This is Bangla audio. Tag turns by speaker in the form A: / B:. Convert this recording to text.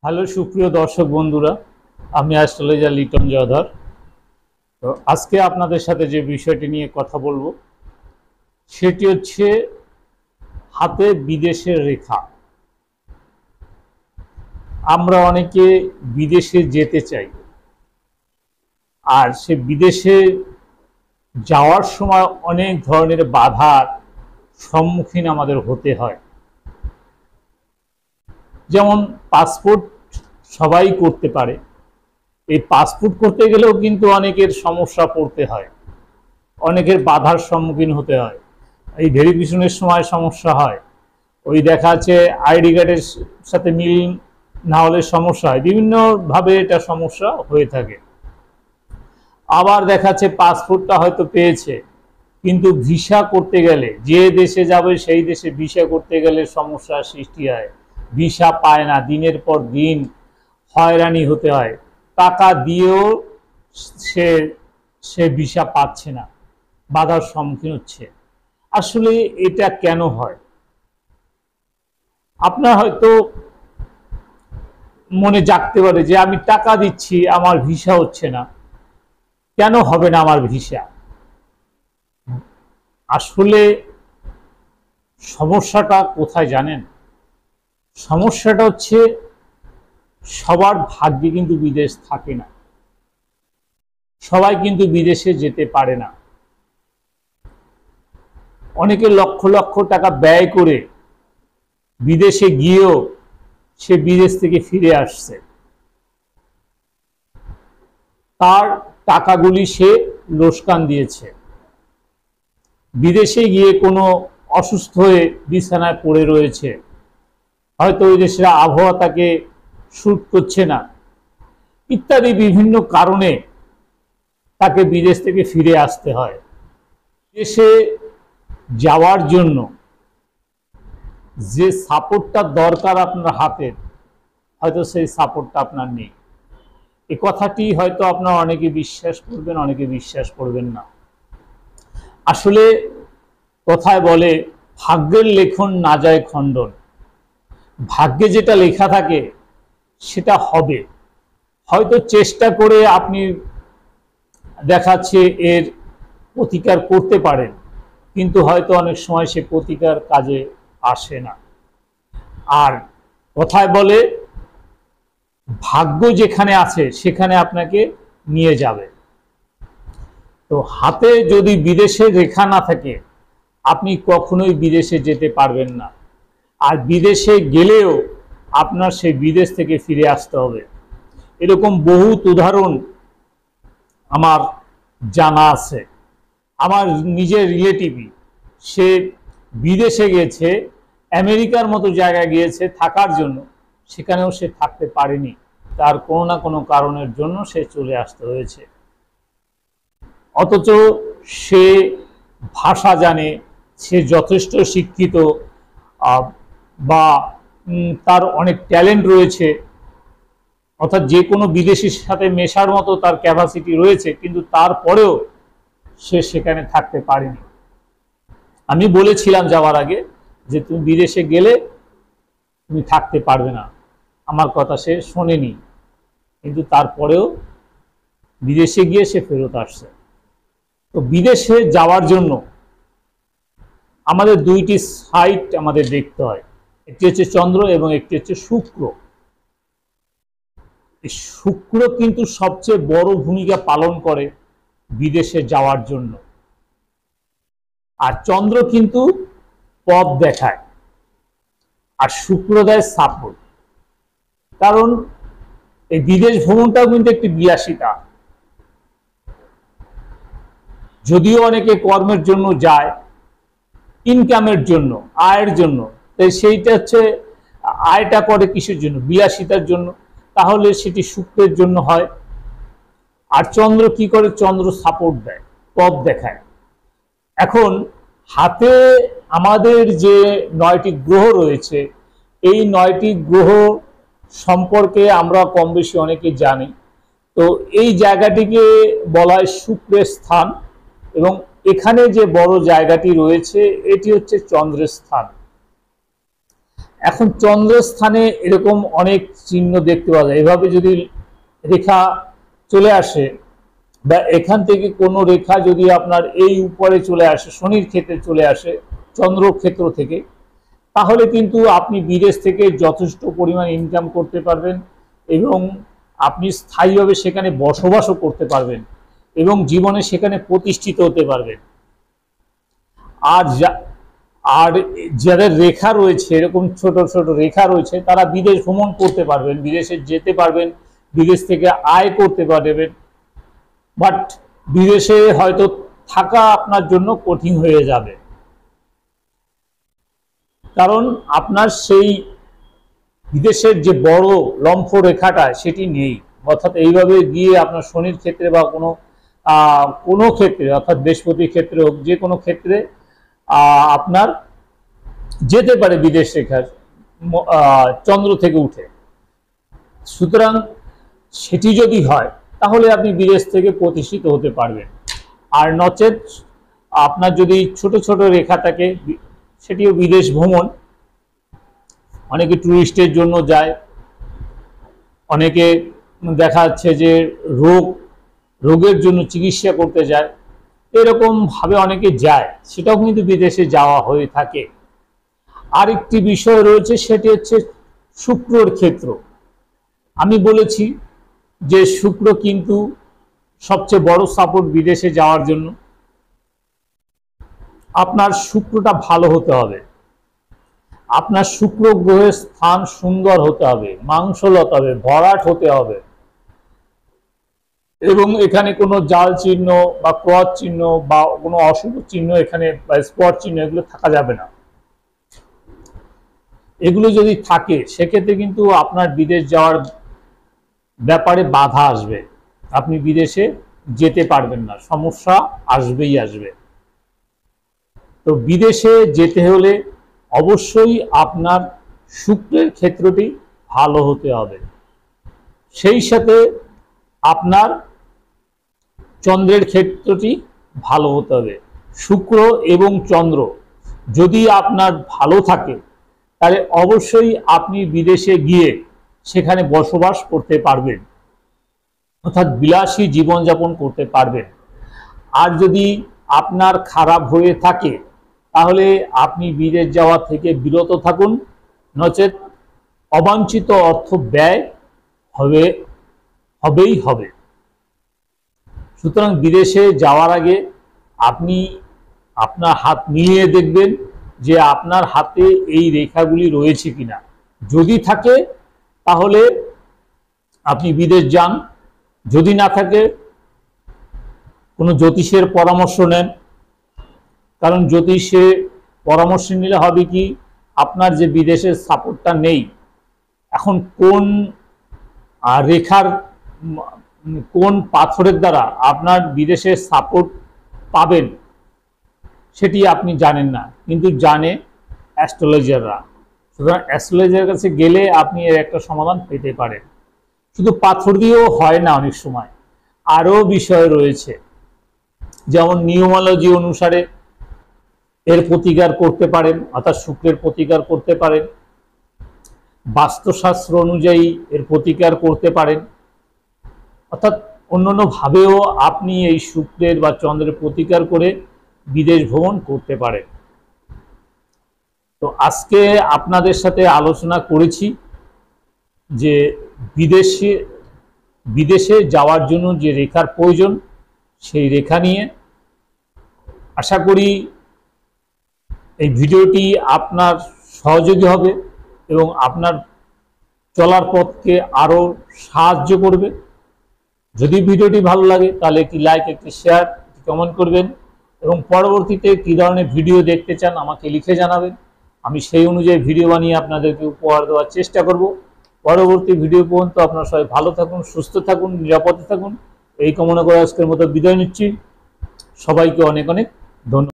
A: হ্যালো সুপ্রিয় দর্শক বন্ধুরা, আমি অ্যাস্ট্রোলজার লিটন জয়ধর। তো আজকে আপনাদের সাথে যে বিষয়টি নিয়ে কথা বলবো সেটি হচ্ছে হাতে বিদেশের রেখা। আমরা অনেকে বিদেশে যেতে চাই, আর সে বিদেশে যাওয়ার সময় অনেক ধরনের বাধার সম্মুখীন আমাদের হতে হয়। যেমন পাসপোর্ট সবাই করতে পারে, এই পাসপোর্ট করতে গেলেও কিন্তু অনেকের সমস্যা পড়তে হয়, অনেকের বাধার সম্মুখীন হতে হয়। এই ভেরিফিকেশনের সময় সমস্যা হয়, ওই দেখা যাচ্ছে আইডি কার্ডের সাথে মিল না হলে সমস্যা হয়, বিভিন্নভাবে এটা সমস্যা হয়ে থাকে। আবার দেখা যাচ্ছে পাসপোর্টটা হয়তো পেয়েছে, কিন্তু ভিসা করতে গেলে যে দেশে যাবে সেই দেশে ভিসা করতে গেলে সমস্যার সৃষ্টি হয়, ভিসা পায় না, দিনের পর দিন হয়রানি হতে হয়, টাকা দিয়েও সে সে ভিসা পাচ্ছে না, বাধার সম্মুখীন হচ্ছে। আসলে এটা কেন হয়? আপনার হয়তো মনে জাগতে পারে যে আমি টাকা দিচ্ছি, আমার ভিসা হচ্ছে না, কেন হবে না আমার ভিসা? আসলে সমস্যাটা কোথায় জানেন? সমস্যাটা হচ্ছে সবার ভাগ্যে কিন্তু বিদেশ থাকে না, সবাই কিন্তু বিদেশে যেতে পারে না। অনেকে লক্ষ লক্ষ টাকা ব্যয় করে বিদেশে গিয়েও সে বিদেশ থেকে ফিরে আসছে, তার টাকাগুলি সে লোকসান দিয়েছে। বিদেশে গিয়ে কোনো অসুস্থ হয়ে বিছানায় পড়ে রয়েছে, হয়তো ওই দেশের আবহাওয়া তাকে স্যুট করছে না, ইত্যাদি বিভিন্ন কারণে তাকে বিদেশ থেকে ফিরে আসতে হয়। দেশে যাওয়ার জন্য যে সাপোর্টটা দরকার আপনার হাতের, হয়তো সেই সাপোর্টটা আপনার নেই। এই কথাটি হয়তো আপনার অনেকে বিশ্বাস করবেন, অনেকে বিশ্বাস করবেন না। আসলে কথায় বলে ভাগ্যের লেখন না যায় খণ্ডন। ভাগ্যে যেটা লেখা থাকে সেটা হবে। হয়তো চেষ্টা করে আপনি দেখাচ্ছে এর প্রতিকার করতে পারেন, কিন্তু হয়তো অনেক সময় সে প্রতিকার কাজে আসে না। আর কথায় বলে ভাগ্য যেখানে আছে সেখানে আপনাকে নিয়ে যাবে। তো হাতে যদি বিদেশের রেখা না থাকে, আপনি কখনোই বিদেশে যেতে পারবেন না। আর বিদেশে গেলেও আপনার সেই বিদেশ থেকে ফিরে আসতে হবে। এরকম বহুত উদাহরণ আমার জানা আছে। আমার নিজের রিলেটিভই, সে বিদেশে গেছে, আমেরিকার মতো জায়গায় গিয়েছে থাকার জন্য, সেখানেও সে থাকতে পারেনি, তার কোনো না কোনো কারণের জন্য সে চলে আসতে হয়েছে। অথচ সে ভাষা জানে, সে যথেষ্ট শিক্ষিত, বা তার অনেক ট্যালেন্ট রয়েছে, অর্থাৎ যে কোনো বিদেশির সাথে মেশার মতো তার ক্যাপাসিটি রয়েছে, কিন্তু তারপরেও সে সেখানে থাকতে পারেনি। আমি বলেছিলাম যাওয়ার আগে যে তুমি বিদেশে গেলে তুমি থাকতে পারবে না, আমার কথা সে শোনেনি, কিন্তু তারপরেও বিদেশে গিয়ে সে ফেরত আসছে। তো বিদেশে যাওয়ার জন্য আমাদের দুইটি সাইট আমাদের দেখতে হয়, একটি হচ্ছে চন্দ্র এবং একটি হচ্ছে শুক্র। এই শুক্র কিন্তু সবচেয়ে বড় ভূমিকা পালন করে বিদেশে যাওয়ার জন্য, আর চন্দ্র কিন্তু পথ দেখায়, আর শুক্র দেয় সাপোর্ট। কারণ এই বিদেশ ভ্রমণটাও কিন্তু একটি বিলাসিতা। যদিও অনেকে কর্মের জন্য যায়, ইনকামের জন্য, আয়ের জন্য, তাই সেইটা হচ্ছে আয়টা করে কিসের জন্য? বিলাসিতার জন্য। তাহলে সেটি শুক্রের জন্য হয়। আর চন্দ্র কি করে? চন্দ্র সাপোর্ট দেয়, পথ দেখায়। এখন হাতে আমাদের যে 9টি গ্রহ রয়েছে, এই 9টি গ্রহ সম্পর্কে আমরা কম বেশি অনেকে জানি। তো এই জায়গাটিকে বলা হয় শুক্রের স্থান, এবং এখানে যে বড় জায়গাটি রয়েছে এটি হচ্ছে চন্দ্রের স্থান। এখন চন্দ্রস্থানে এরকম অনেক চিহ্ন দেখতে পাওয়া যায়। এভাবে যদি রেখা চলে আসে বা এখান থেকে কোনো রেখা যদি আপনার এই উপরে চলে আসে, শনির ক্ষেত্রে চলে আসে চন্দ্র ক্ষেত্র থেকে, তাহলে কিন্তু আপনি বিদেশ থেকে যথেষ্ট পরিমাণ ইনকাম করতে পারবেন এবং আপনি স্থায়ীভাবে সেখানে বসবাসও করতে পারবেন এবং জীবনে সেখানে প্রতিষ্ঠিত হতে পারবেন। আর যাদের রেখা রয়েছে, এরকম ছোট ছোট রেখা রয়েছে, তারা বিদেশ ভ্রমণ করতে পারবেন, বিদেশে যেতে পারবেন, বিদেশ থেকে আয় করতে পারবেন, বাট বিদেশে হয়তো থাকা আপনার জন্য কঠিন হয়ে যাবে, কারণ আপনার সেই বিদেশের যে বড় লম্ফ রেখাটা সেটি নেই। অর্থাৎ এইভাবে গিয়ে আপনার শনির ক্ষেত্রে বা কোনো ক্ষেত্রে, অর্থাৎ বৃহস্পতির ক্ষেত্রে হোক, যে কোনো ক্ষেত্রে আপনার যেতে পারে বিদেশ রেখার চন্দ্র থেকে উঠে। সুতরাং সেটি যদি হয় তাহলে আপনি বিদেশ থেকে প্রতিষ্ঠিত হতে পারবেন। আর নচেত আপনার যদি ছোট ছোট রেখা থাকে, সেটিও বিদেশ ভ্রমণ, অনেকে ট্যুরিস্টের জন্য যায়, অনেকে দেখা যাচ্ছে যে রোগের জন্য চিকিৎসা করতে যায়, এরকম ভাবে অনেকে যায়, সেটাও কিন্তু বিদেশে যাওয়া হয়ে থাকে। আরেকটি বিষয় রয়েছে, সেটি হচ্ছে শুক্রর ক্ষেত্র। আমি বলেছি যে শুক্র কিন্তু সবচেয়ে বড় সাপোর্ট বিদেশে যাওয়ার জন্য। আপনার শুক্রটা ভালো হতে হবে, আপনার শুক্র গ্রহের স্থান সুন্দর হতে হবে, মাংসল হতে হবে, ভরাট হতে হবে, এবং এখানে কোনো জাল চিহ্ন বা ক্রস চিহ্ন বা কোনো অশুভ চিহ্ন এখানে বা স্পট চিহ্ন এগুলো থাকা যাবে না। এগুলো যদি থাকে সেক্ষেত্রে কিন্তু আপনার বিদেশ যাওয়ার ব্যাপারে বাধা আসবে, আপনি বিদেশে যেতে পারবেন না, সমস্যা আসবেই আসবে। তো বিদেশে যেতে হলে অবশ্যই আপনার শুক্রের ক্ষেত্রটি ভালো হতে হবে, সেই সাথে আপনার চন্দ্রের ক্ষেত্রটি ভালো হতে হবে। শুক্র এবং চন্দ্র যদি আপনার ভালো থাকে তাহলে অবশ্যই আপনি বিদেশে গিয়ে সেখানে বসবাস করতে পারবেন, অর্থাৎ বিলাসী জীবনযাপন করতে পারবেন। আর যদি আপনার খারাপ হয়ে থাকে তাহলে আপনি বিদেশ যাওয়া থেকে বিরত থাকুন, নচেত অবাঞ্ছিত অর্থ ব্যয় হবেই হবে। সুতরাং বিদেশে যাওয়ার আগে আপনি আপনার হাত মিলিয়ে দেখবেন যে আপনার হাতে এই রেখাগুলি রয়েছে কিনা। যদি থাকে তাহলে আপনি বিদেশ যান, যদি না থাকে কোনো জ্যোতিষের পরামর্শ নেন, কারণ জ্যোতিষে পরামর্শ নিলে হবে কি, আপনার যে বিদেশের সাপোর্টটা নেই, এখন কোন রেখার কোন পাথরের দ্বারা আপনার বিদেশের সাপোর্ট পাবেন সেটি আপনি জানেন না, কিন্তু জানে অ্যাস্ট্রোলজাররা। সুতরাং অ্যাস্ট্রোলজারের কাছে গেলে আপনি এর একটা সমাধান পেতে পারেন। শুধু পাথর দিয়েও হয় না, অনেক সময় আরও বিষয় রয়েছে, যেমন নিউমারোলজি অনুসারে এর প্রতিকার করতে পারেন, অর্থাৎ শুক্রের প্রতিকার করতে পারেন, বাস্তুশাস্ত্র অনুযায়ী এর প্রতিকার করতে পারেন, অর্থাৎ অন্যান্য ভাবেও আপনি এই শুক্রের বা চন্দ্রের প্রতিকার করে বিদেশ ভ্রমণ করতে পারেন। তো আজকে আপনাদের সাথে আলোচনা করেছি যে বিদেশে যাওয়ার জন্য যে রেখার প্রয়োজন সেই রেখা নিয়ে। আশা করি এই ভিডিওটি আপনার সহযোগী হবে এবং আপনার চলার পথকে আরও সাহায্য করবে। যদি ভিডিওটি ভালো লাগে তাহলে একটি লাইক, একটি শেয়ার, একটি কমেন্ট করবেন এবং পরবর্তীতে কী ধরনের ভিডিও দেখতে চান আমাকে লিখে জানাবেন। আমি সেই অনুযায়ী ভিডিও বানিয়ে আপনাদেরকে উপহার দেওয়ার চেষ্টা করব। পরবর্তী ভিডিও পর্যন্ত আপনারা সবাই ভালো থাকুন, সুস্থ থাকুন, নিরাপদে থাকুন, এই কামনা করে আজকের মতো বিদায় নিচ্ছি। সবাইকে অনেক অনেক ধন্যবাদ।